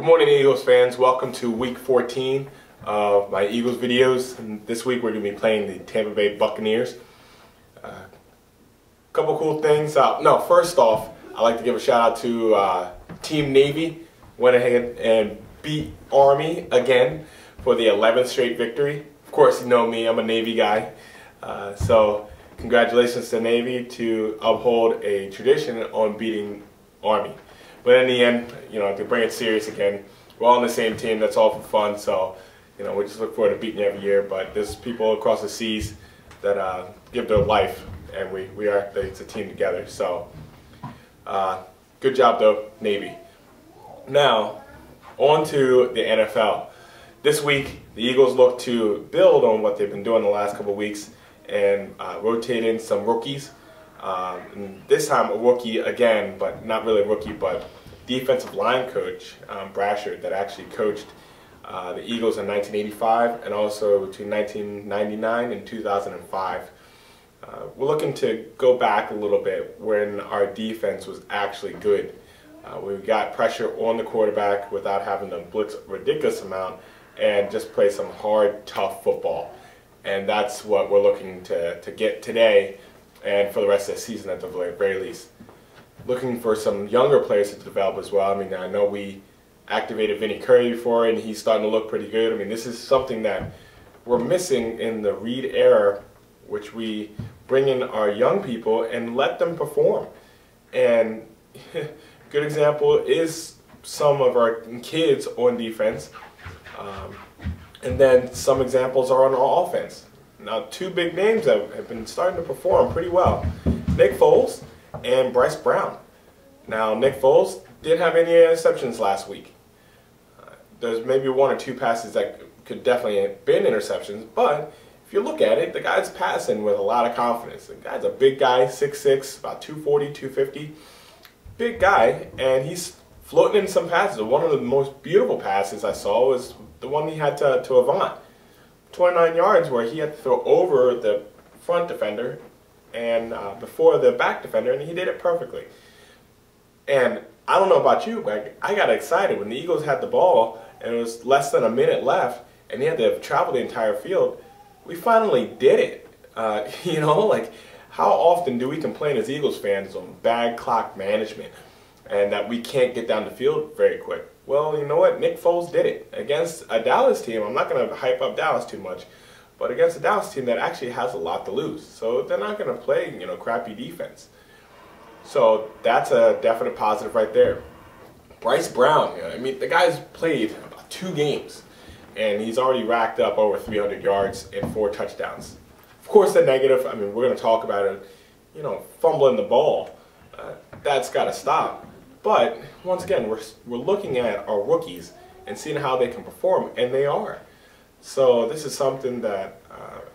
morning, Eagles fans. Welcome to week 14 of my Eagles videos. And this week we're going to be playing the Tampa Bay Buccaneers. Couple cool things. First off, I'd like to give a shout out to Team Navy. Went ahead and beat Army again for the 11th straight victory. Of course, you know me, I'm a Navy guy. So congratulations to Navy to uphold a tradition on beating Army. But in the end, to bring it serious again, we're all on the same team. That's all for fun. So, we just look forward to beating you every year. But there's people across the seas that give their life, and it's a team together. So, good job though, Navy. Now, on to the NFL. This week, the Eagles look to build on what they've been doing the last couple of weeks and rotate in some rookies. And this time a rookie again, but not really a rookie, but defensive line coach, Brashard, that actually coached the Eagles in 1985 and also to 1999 and 2005. We're looking to go back a little bit when our defense was actually good. We got pressure on the quarterback without having to blitz a ridiculous amount and just play some hard, tough football. And that's what we're looking to get today and for the rest of the season at the very least. Looking for some younger players to develop as well. I know we activated Vinny Curry before and he's starting to look pretty good. this is something that we're missing in the Reed era, which we bring in our young people and let them perform. And good example is some of our kids on defense. And then some examples are on our offense. Now, two big names that have been starting to perform pretty well. Nick Foles and Bryce Brown. Now, Nick Foles didn't have any interceptions last week. There's maybe one or two passes that could definitely have been interceptions, but if you look at it, the guy's passing with a lot of confidence. The guy's a big guy, 6'6", about 240, 250. Big guy, and he's floating in some passes. One of the most beautiful passes I saw was the one he had to Avant. 29 yards where he had to throw over the front defender and before the back defender, and he did it perfectly. And I don't know about you, but I got excited when the Eagles had the ball and it was less than a minute left and he had to travel the entire field. We finally did it. How often do we complain as Eagles fans on bad clock management and that we can't get down the field very quick? Well, you know what? Nick Foles did it against a Dallas team. I'm not going to hype up Dallas too much, but against a Dallas team that actually has a lot to lose. So they're not going to play, crappy defense. So that's a definite positive right there. Bryce Brown, the guy's played about 2 games, and he's already racked up over 300 yards and 4 touchdowns. Of course, the negative, we're going to talk about it, fumbling the ball. That's got to stop. But once again, we're looking at our rookies and seeing how they can perform, and they are. So this is something that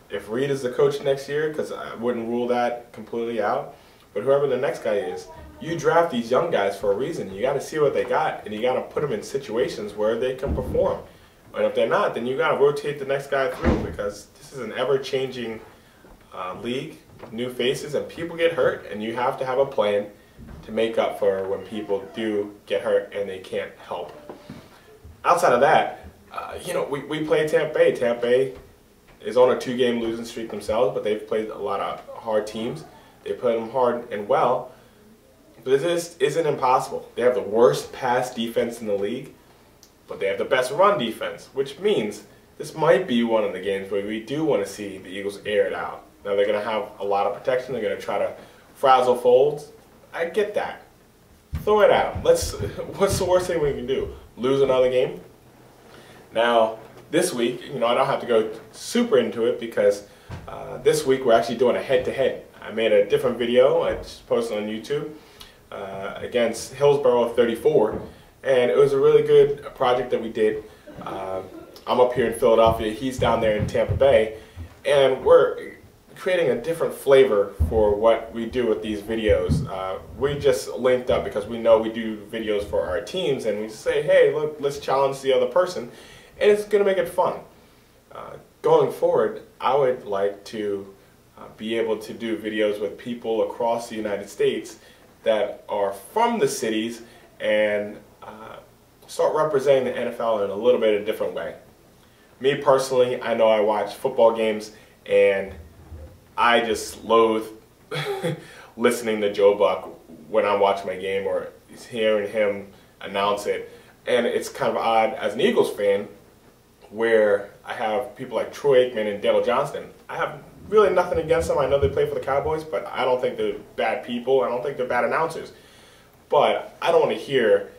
if Reed is the coach next year, because I wouldn't rule that completely out, but whoever the next guy is, you draft these young guys for a reason. You got to see what they got, and you got to put them in situations where they can perform. And if they're not, then you got to rotate the next guy through, because this is an ever-changing league, new faces, and people get hurt, and you have to have a plan to make up for when people do get hurt and they can't help. Outside of that, we play Tampa Bay. Tampa Bay is on a 2-game losing streak themselves, but they've played a lot of hard teams. They play them hard and well, but this isn't impossible. They have the worst pass defense in the league, but they have the best run defense, which means this might be one of the games where we do want to see the Eagles air it out. Now they're going to have a lot of protection. They're going to try to frazzle Foles. I get that. Throw it out. What's the worst thing we can do? Lose another game? Now, this week, I don't have to go super into it because this week we're actually doing a head-to-head. I made a different video. I just posted on YouTube against Hillsborough 34, and it was a really good project that we did. I'm up here in Philadelphia. He's down there in Tampa Bay, and we're creating a different flavor for what we do with these videos. We just linked up because we know we do videos for our teams, and we say, hey, look, let's challenge the other person, and it's going to make it fun. Going forward, I would like to be able to do videos with people across the United States that are from the cities and start representing the NFL in a little bit of a different way. Me personally, I know I watch football games and I just loathe listening to Joe Buck when I'm watching my game or hearing him announce it. And it's kind of odd as an Eagles fan where I have people like Troy Aikman and Dale Johnston. I have really nothing against them. I know they play for the Cowboys, but I don't think they're bad people. I don't think they're bad announcers. But I don't want to hear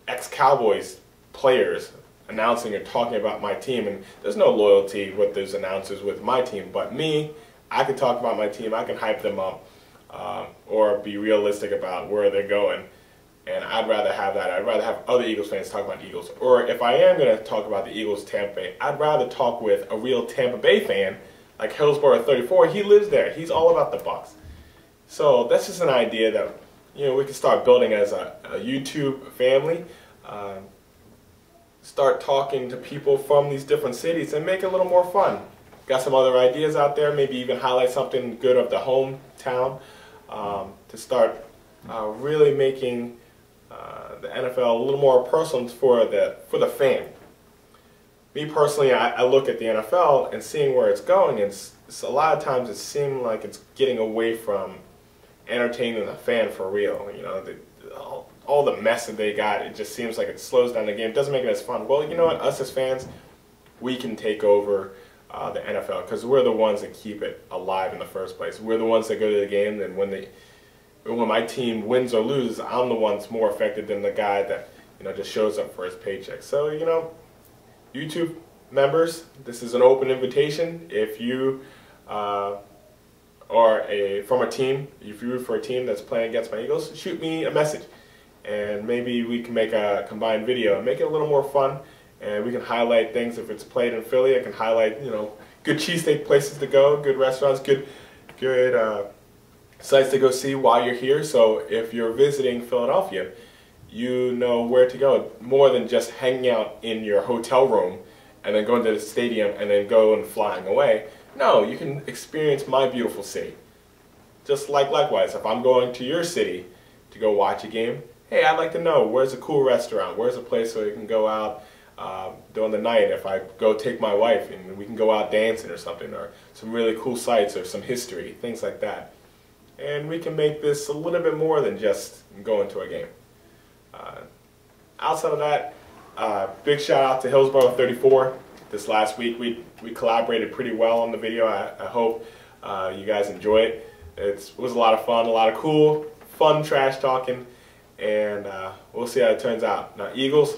ex-Cowboys players announcing or talking about my team, and there's no loyalty with those announcers with my team. But me, I can talk about my team, I can hype them up, or be realistic about where they're going. And I'd rather have that. I'd rather have other Eagles fans talk about the Eagles. Or if I am going to talk about the Eagles Tampa Bay, I'd rather talk with a real Tampa Bay fan like Hillsborough 34. He lives there. He's all about the Bucs. So that's just an idea that we can start building as a YouTube family. Start talking to people from these different cities and make it a little more fun. Got some other ideas out there, maybe even highlight something good of the hometown to start really making the NFL a little more personal for the fan. Me personally, I look at the NFL and seeing where it's going, and it's a lot of times it seems like it's getting away from entertaining the fan for real. All the mess that they got, it just seems like it slows down the game. It doesn't make it as fun. Well, you know what? Us as fans, we can take over the NFL because we're the ones that keep it alive in the first place. We're the ones that go to the game, and when my team wins or loses, I'm the one that's more affected than the guy that just shows up for his paycheck. So YouTube members, this is an open invitation. If you are from a team, if you root for a team that's playing against my Eagles, shoot me a message, and maybe we can make a combined video and make it a little more fun. And we can highlight things. If it's played in Philly, I can highlight good cheesesteak places to go, good restaurants, good sites to go see while you're here. So if you're visiting Philadelphia, you know where to go, more than just hanging out in your hotel room and then going to the stadium and then going flying away. No, you can experience my beautiful city. Just likewise, if I'm going to your city to go watch a game, hey, I'd like to know where's a cool restaurant, where's a place where you can go out during the night. If I go take my wife and we can go out dancing or something, or some really cool sights or some history, things like that. And we can make this a little bit more than just going to a game. Outside of that, big shout out to Hillsborough 34. This last week we collaborated pretty well on the video. I hope you guys enjoy it. It was a lot of fun, a lot of cool, fun trash talking, and we'll see how it turns out. Now, Eagles,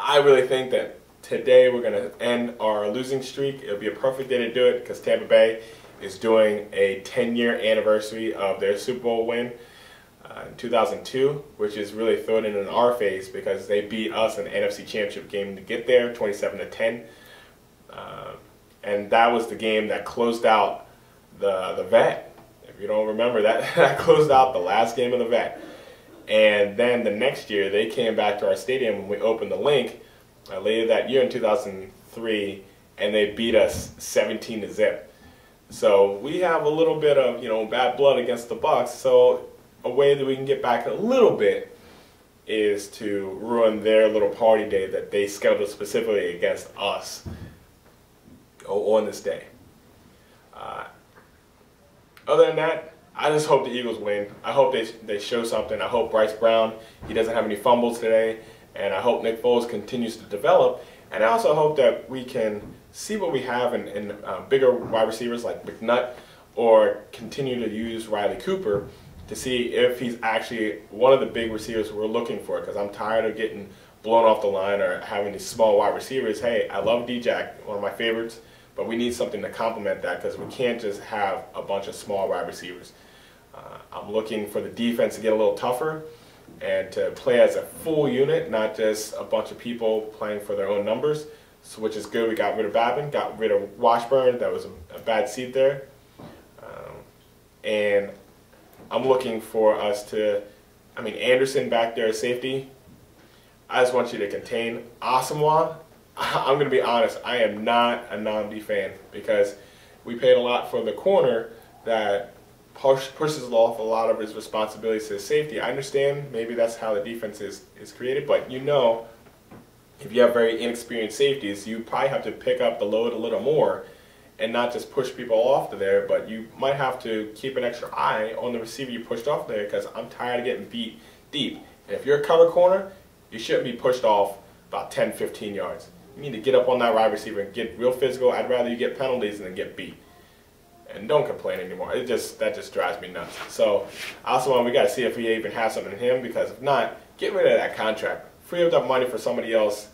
I really think that today we're going to end our losing streak. It'll be a perfect day to do it because Tampa Bay is doing a 10-year anniversary of their Super Bowl win in 2002, which is really thrown in our face because they beat us in the NFC Championship game to get there, 27-10. And that was the game that closed out the vet. If you don't remember, that closed out the last game of the vet. And then the next year, they came back to our stadium when we opened the link later that year in 2003, and they beat us 17-0. So we have a little bit of bad blood against the Bucs. So a way that we can get back a little bit is to ruin their little party day that they scheduled specifically against us on this day. Other than that, I just hope the Eagles win. I hope they show something. I hope Bryce Brown, he doesn't have any fumbles today. And I hope Nick Foles continues to develop. And I also hope that we can see what we have in bigger wide receivers like McNutt, or continue to use Riley Cooper to see if he's actually one of the big receivers we're looking for, because I'm tired of getting blown off the line or having these small wide receivers. Hey, I love D-Jack, one of my favorites, but we need something to complement that because we can't just have a bunch of small wide receivers. I'm looking for the defense to get a little tougher and to play as a full unit, not just a bunch of people playing for their own numbers, so, which is good. We got rid of Babin, got rid of Washburn. That was a bad seed there. And I'm looking for us to, Anderson back there as safety. I just want you to contain Asamoah. I'm going to be honest, I am not a Nnamdi fan because we paid a lot for the corner that pushes off a lot of his responsibilities to safety. I understand maybe that's how the defense is created, but you know, if you have very inexperienced safeties, you probably have to pick up the load a little more and not just push people off to there, but you might have to keep an extra eye on the receiver you pushed off there, because I'm tired of getting beat deep. And if you're a cover corner, you shouldn't be pushed off about 10, 15 yards. You need to get up on that wide receiver and get real physical. I'd rather you get penalties than get beat. And don't complain anymore. That just drives me nuts. So I also want, we got to see if we even have something in him, because if not, get rid of that contract. Free up that money for somebody else.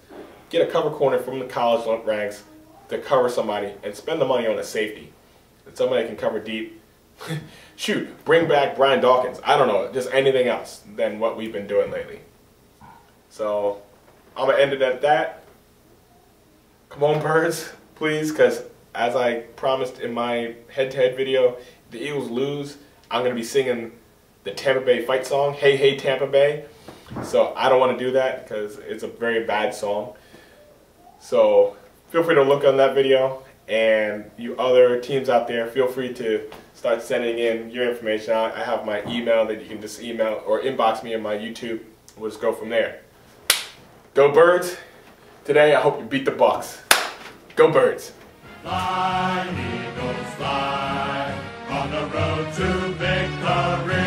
Get a cover corner from the college ranks to cover somebody, and spend the money on a safety. And somebody that can cover deep. Shoot, bring back Brian Dawkins. I don't know, just anything else than what we've been doing lately. So I'm going to end it at that. Come on, Birds, please, because as I promised in my head-to-head video, if the Eagles lose, I'm going to be singing the Tampa Bay fight song, Hey Hey Tampa Bay. So I don't want to do that because it's a very bad song. So feel free to look on that video, and you other teams out there, feel free to start sending in your information. I have my email that you can just email or inbox me on my YouTube. We'll just go from there. Go Birds. Today I hope you beat the Bucs. Go Birds. Fly, Eagles, fly, on the road to victory.